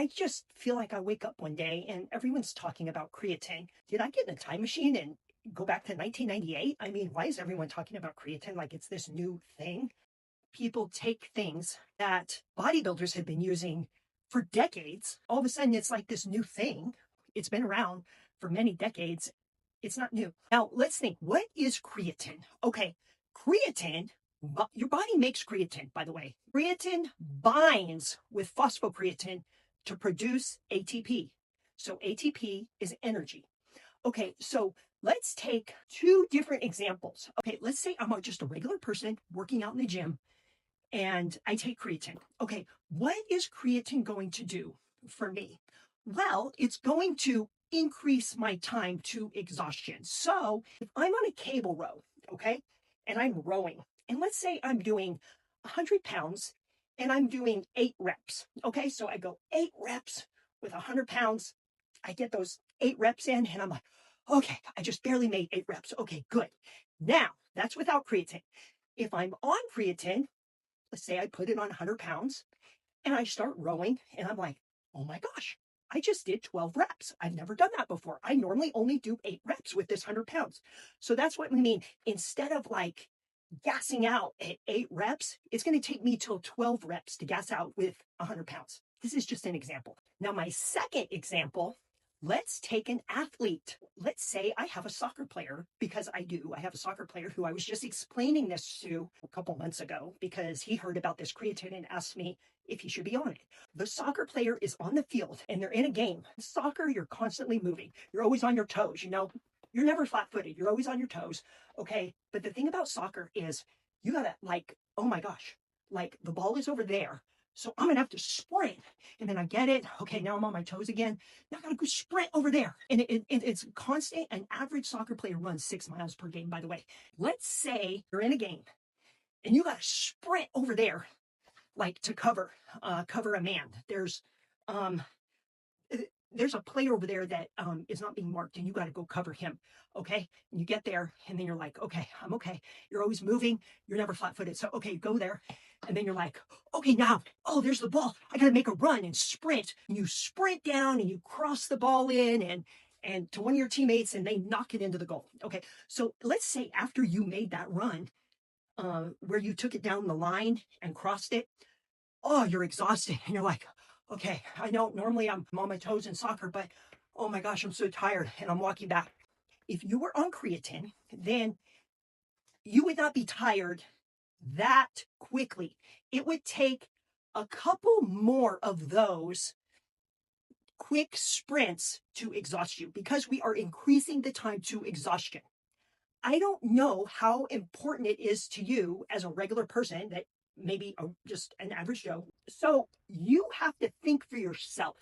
I just feel like I wake up one day and everyone's talking about creatine. Did I get in a time machine and go back to 1998? I mean, why is everyone talking about creatine like it's this new thing? People take things that bodybuilders have been using for decades. All of a sudden, it's like this new thing. It's been around for many decades. It's not new. Now, let's think, what is creatine? Okay, creatine, your body makes creatine, by the way. Creatine binds with phosphocreatine to produce ATP. So ATP is energy. Okay, so let's take two different examples. Okay, let's say I'm just a regular person working out in the gym and I take creatine. Okay, what is creatine going to do for me? Well, it's going to increase my time to exhaustion. So if I'm on a cable row, okay, and I'm rowing, and let's say I'm doing 100 pounds and I'm doing 8 reps. Okay, so I go 8 reps with 100 pounds. I get those 8 reps in and I'm like, okay, I just barely made 8 reps. Okay, good. Now, that's without creatine. If I'm on creatine, let's say I put it on 100 pounds and I start rowing and I'm like, oh my gosh, I just did 12 reps. I've never done that before. I normally only do 8 reps with this 100 pounds. So that's what we mean. Instead of like gassing out at 8 reps, it's going to take me till 12 reps to gas out with 100 pounds. This is just an example. Now, my second example, let's take an athlete. Let's say I have a soccer player, because I do. I have a soccer player who I was just explaining this to a couple months ago because he heard about this creatine and asked me if he should be on it. The soccer player is on the field and they're in a game. Soccer, you're constantly moving. You're always on your toes, you know. You're never flat-footed. You're always on your toes, okay? But the thing about soccer is you gotta like, oh my gosh, like the ball is over there. So I'm gonna have to sprint, and then I get it. Okay, now I'm on my toes again. Now I gotta go sprint over there. And it's constant. An average soccer player runs 6 miles per game, by the way. Let's say you're in a game, and you gotta sprint over there, like to cover a man. There's a player over there that is not being marked, and you got to go cover him. Okay, and you get there, and then you're like, okay, I'm okay. You're always moving. You're never flat-footed. So okay, go there, and then you're like, okay, now, oh, there's the ball. I got to make a run and sprint. And you sprint down and you cross the ball in and to one of your teammates, and they knock it into the goal. Okay, so let's say after you made that run, where you took it down the line and crossed it, oh, you're exhausted, and you're like, okay, I know normally I'm on my toes in soccer, but oh my gosh, I'm so tired, and I'm walking back. If you were on creatine, then you would not be tired that quickly. It would take a couple more of those quick sprints to exhaust you because we are increasing the time to exhaustion. I don't know how important it is to you as a regular person that maybe just an average Joe. So you have to think for yourself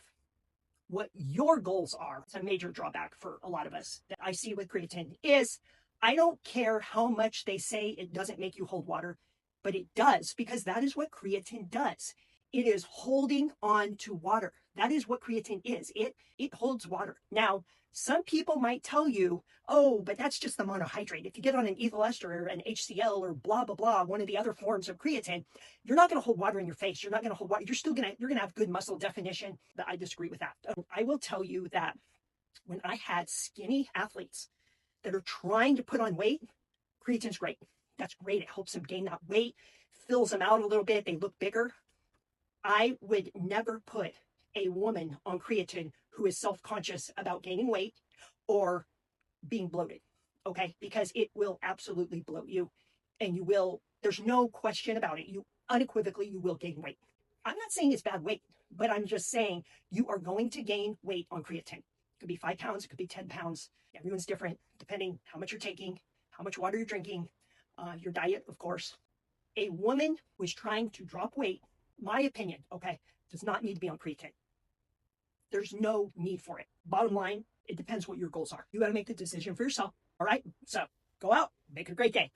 what your goals are. It's a major drawback for a lot of us that I see with creatine is I don't care how much they say it doesn't make you hold water, but it does, because that is what creatine does. It is holding on to water. That is what creatine is. It holds water. Now, some people might tell you, oh, but that's just the monohydrate. If you get on an ethyl ester or an HCl or blah, blah, blah, one of the other forms of creatine, you're not going to hold water in your face. You're not going to hold water. You're going to have good muscle definition. But I disagree with that. I will tell you that when I had skinny athletes that are trying to put on weight, creatine's great. That's great. It helps them gain that weight, fills them out a little bit. They look bigger. I would never put a woman on creatine who is self-conscious about gaining weight or being bloated, okay? Because it will absolutely bloat you, and you will, there's no question about it. You unequivocally, you will gain weight. I'm not saying it's bad weight, but I'm just saying you are going to gain weight on creatine. It could be 5 pounds, it could be 10 pounds. Everyone's different, depending how much you're taking, how much water you're drinking, your diet, of course. A woman who is trying to drop weight, my opinion, okay, does not need to be on creatine. There's no need for it. Bottom line, it depends what your goals are. You got to make the decision for yourself. All right. So go out, make a great day.